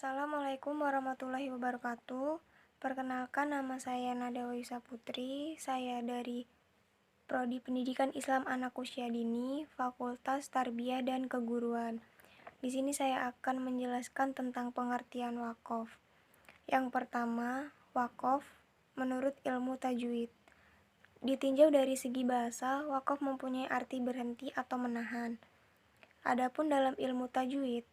Assalamualaikum warahmatullahi wabarakatuh. Perkenalkan, nama saya Nada Wayusa Putri. Saya dari Prodi Pendidikan Islam Anak Usia Dini, Fakultas Tarbiyah dan Keguruan. Di sini saya akan menjelaskan tentang pengertian wakaf. Yang pertama, wakaf menurut ilmu tajwid. Ditinjau dari segi bahasa, wakaf mempunyai arti berhenti atau menahan. Adapun dalam ilmu tajwid,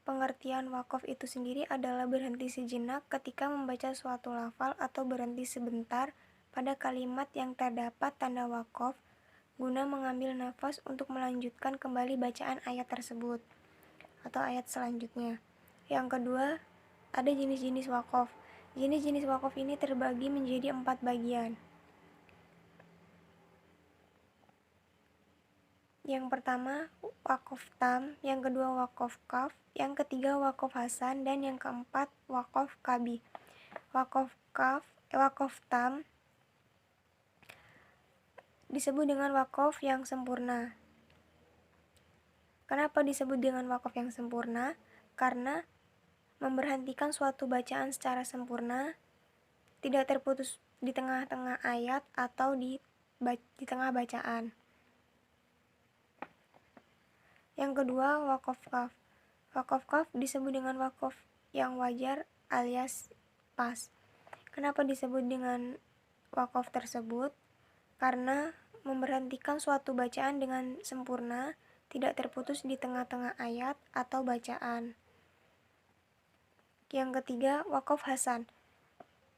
pengertian wakaf itu sendiri adalah berhenti sejenak ketika membaca suatu lafal atau berhenti sebentar pada kalimat yang terdapat tanda wakaf guna mengambil nafas untuk melanjutkan kembali bacaan ayat tersebut atau ayat selanjutnya. Yang kedua, ada jenis-jenis wakaf. Jenis-jenis wakaf ini terbagi menjadi 4 bagian. Yang pertama, wakaf tam, yang kedua wakaf kaf, yang ketiga wakaf hasan, dan yang keempat wakaf kabi. Wakaf tam disebut dengan wakaf yang sempurna. Kenapa disebut dengan wakaf yang sempurna? Karena memberhentikan suatu bacaan secara sempurna, tidak terputus di tengah-tengah ayat atau di tengah bacaan. Yang kedua, wakaf kaf. Wakaf kaf disebut dengan wakaf yang wajar alias pas. Kenapa disebut dengan wakaf tersebut? Karena memberhentikan suatu bacaan dengan sempurna, tidak terputus di tengah-tengah ayat atau bacaan. Yang ketiga, wakaf hasan.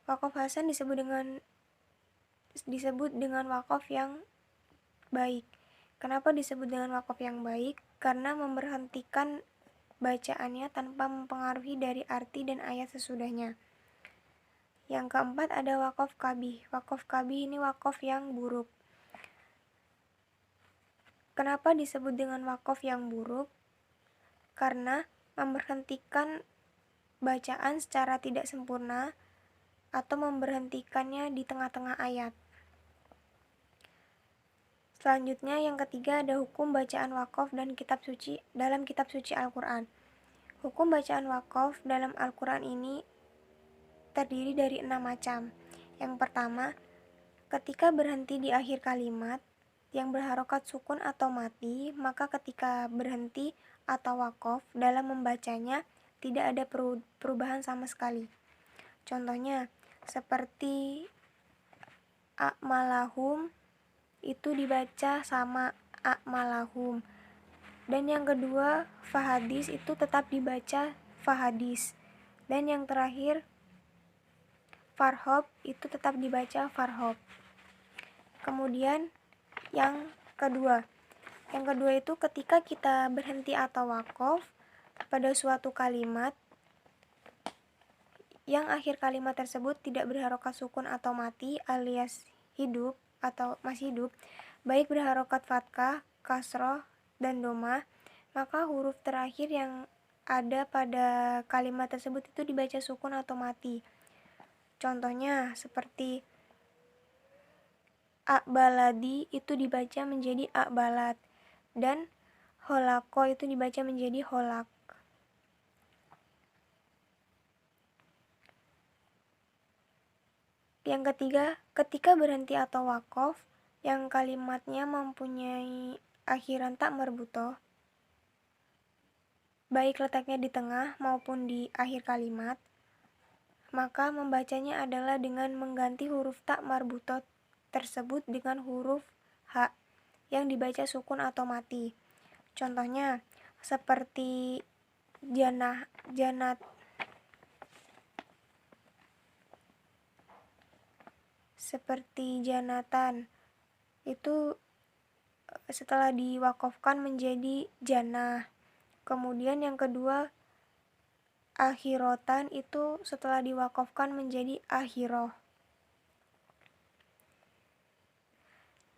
Wakaf hasan disebut dengan wakaf yang baik. Kenapa disebut dengan wakaf yang baik? Karena memberhentikan bacaannya tanpa mempengaruhi dari arti dan ayat sesudahnya. Yang keempat, ada wakaf kabih. Wakaf kabih ini wakaf yang buruk. Kenapa disebut dengan wakaf yang buruk? Karena memberhentikan bacaan secara tidak sempurna atau memberhentikannya di tengah-tengah ayat. Selanjutnya, yang ketiga, ada hukum bacaan wakaf dan kitab suci dalam kitab suci Al-Quran. Hukum bacaan wakaf dalam Al-Quran ini terdiri dari 6 macam. Yang pertama, ketika berhenti di akhir kalimat yang berharokat sukun atau mati, maka ketika berhenti atau wakaf dalam membacanya tidak ada perubahan sama sekali. Contohnya, seperti a'malahum itu dibaca sama a'malahum. Dan yang kedua, fahadis itu tetap dibaca fahadis. Dan yang terakhir, farhob itu tetap dibaca farhob. Kemudian yang kedua itu ketika kita berhenti atau wakaf pada suatu kalimat yang akhir kalimat tersebut tidak berharokat sukun atau mati alias hidup atau masih hidup, baik berharokat fathah, kasroh, dan domah, maka huruf terakhir yang ada pada kalimat tersebut itu dibaca sukun atau mati. Contohnya seperti a'baladi itu dibaca menjadi a'balad, dan holako itu dibaca menjadi holak. Yang ketiga, ketika berhenti atau wakaf yang kalimatnya mempunyai akhiran tak marbutoh, baik letaknya di tengah maupun di akhir kalimat, maka membacanya adalah dengan mengganti huruf tak marbutoh tersebut dengan huruf ha yang dibaca sukun atau mati. Contohnya seperti janatan itu setelah diwakafkan menjadi janah. Kemudian yang kedua, akhirotan itu setelah diwakafkan menjadi akhiroh.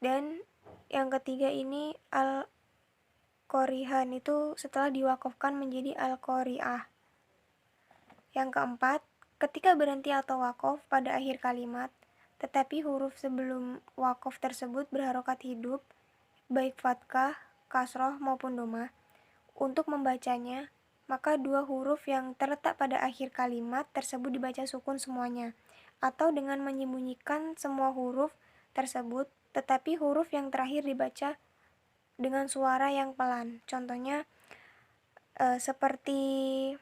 Dan yang ketiga ini al-qorihan itu setelah diwakafkan menjadi al-qoriah. Yang keempat, ketika berhenti atau wakaf pada akhir kalimat tetapi huruf sebelum wakaf tersebut berharokat hidup, baik fathah, kasroh maupun domah, untuk membacanya maka dua huruf yang terletak pada akhir kalimat tersebut dibaca sukun semuanya, atau dengan menyembunyikan semua huruf tersebut, tetapi huruf yang terakhir dibaca dengan suara yang pelan. Contohnya seperti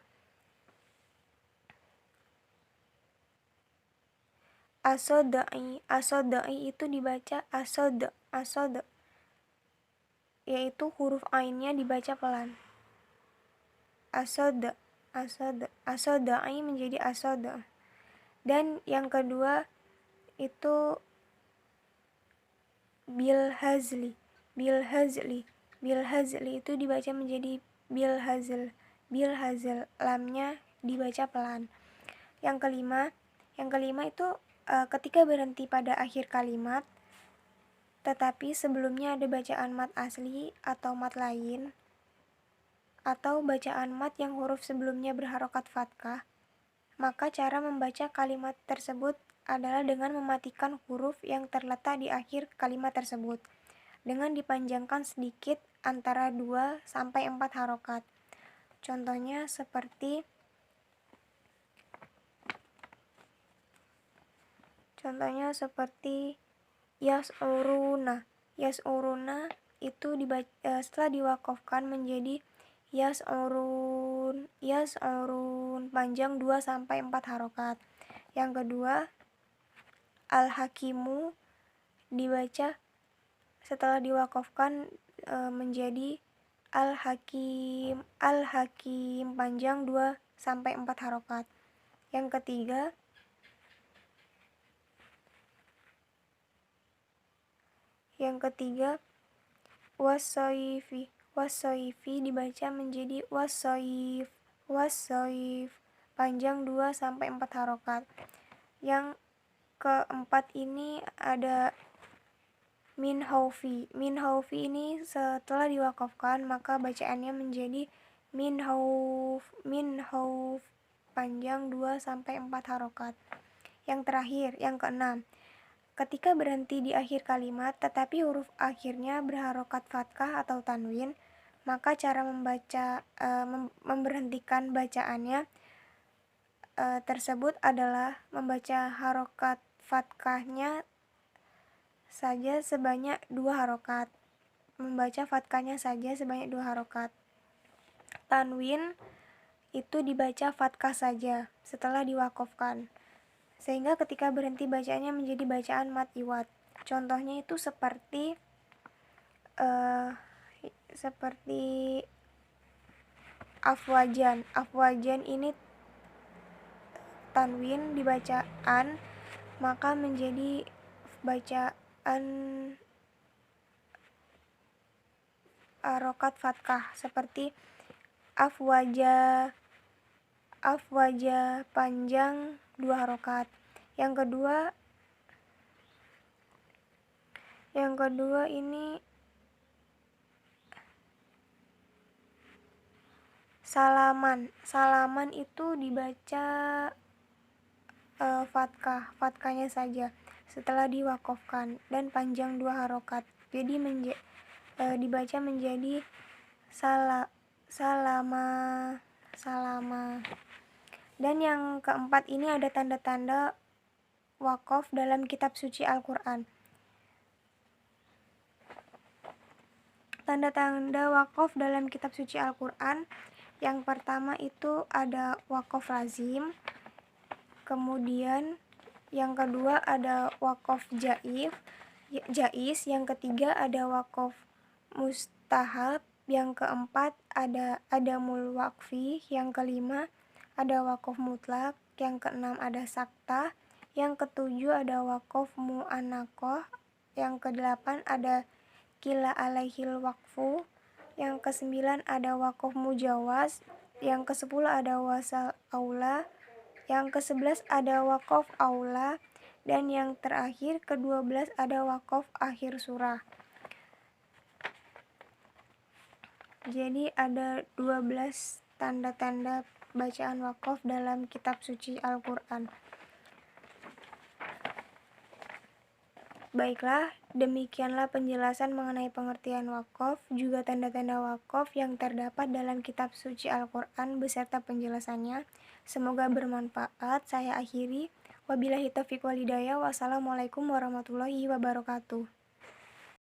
asodai. Asodai itu dibaca asod, yaitu huruf ainnya dibaca pelan. Asodai menjadi asod. Dan yang kedua itu bilhazli. Bilhazli itu dibaca menjadi bilhazl. Lamnya dibaca pelan. Yang kelima itu ketika berhenti pada akhir kalimat, tetapi sebelumnya ada bacaan mat asli atau mat lain, atau bacaan mat yang huruf sebelumnya berharokat fathah, maka cara membaca kalimat tersebut adalah dengan mematikan huruf yang terletak di akhir kalimat tersebut, dengan dipanjangkan sedikit antara 2 sampai 4 harokat. Contohnya seperti yas'uruna. Yas'uruna itu setelah diwakafkan menjadi yas'urun, panjang 2 sampai 4 harokat. Yang kedua, al-hakimu dibaca setelah diwakafkan menjadi al-hakim, panjang 2 sampai 4 harokat. Yang ketiga wasoifi dibaca menjadi wasoif, panjang 2 sampai 4 harokat. Yang keempat ini ada min haufi ini setelah diwakafkan maka bacaannya menjadi min hauf, panjang 2 sampai 4 harokat. Yang terakhir, yang keenam, ketika berhenti di akhir kalimat tetapi huruf akhirnya berharokat fathah atau tanwin, maka cara memberhentikan bacaannya tersebut adalah membaca harokat fathahnya saja sebanyak 2 harokat. Tanwin itu dibaca fathah saja setelah diwakafkan, sehingga ketika berhenti bacaannya menjadi bacaan mat iwad. Contohnya itu seperti afwajan ini tanwin dibacaan maka menjadi bacaan harokat fathah seperti afwaja, panjang 2 harokat. Yang kedua ini salaman itu dibaca fathahnya saja setelah diwakafkan dan panjang 2 harokat, jadi dibaca menjadi salama. Dan yang keempat ini ada tanda-tanda wakaf dalam kitab suci Al-Quran. Tanda-tanda wakaf dalam kitab suci Al-Quran, yang pertama itu ada wakaf lazim, kemudian yang kedua ada wakaf jaiz, yang ketiga ada wakaf mustahab, yang keempat ada adamul wakfi, yang kelima ada wakaf mutlak, yang keenam ada saktah, yang ketujuh ada wakaf mu'anakoh, yang kedelapan ada kila alaihil wakfu, yang kesembilan ada wakaf mujawaz, yang kesepuluh ada wasal aula, yang ke-11 ada wakaf aula, dan yang terakhir ke-12 ada wakaf akhir surah. Jadi ada 12 tanda-tanda bacaan wakaf dalam kitab suci Al-Quran. Baiklah, demikianlah penjelasan mengenai pengertian wakaf, juga tanda-tanda wakaf yang terdapat dalam kitab suci Al-Quran beserta penjelasannya. Semoga bermanfaat. Saya akhiri. Wabillahi taufiq wal hidayah. Wassalamualaikum warahmatullahi wabarakatuh.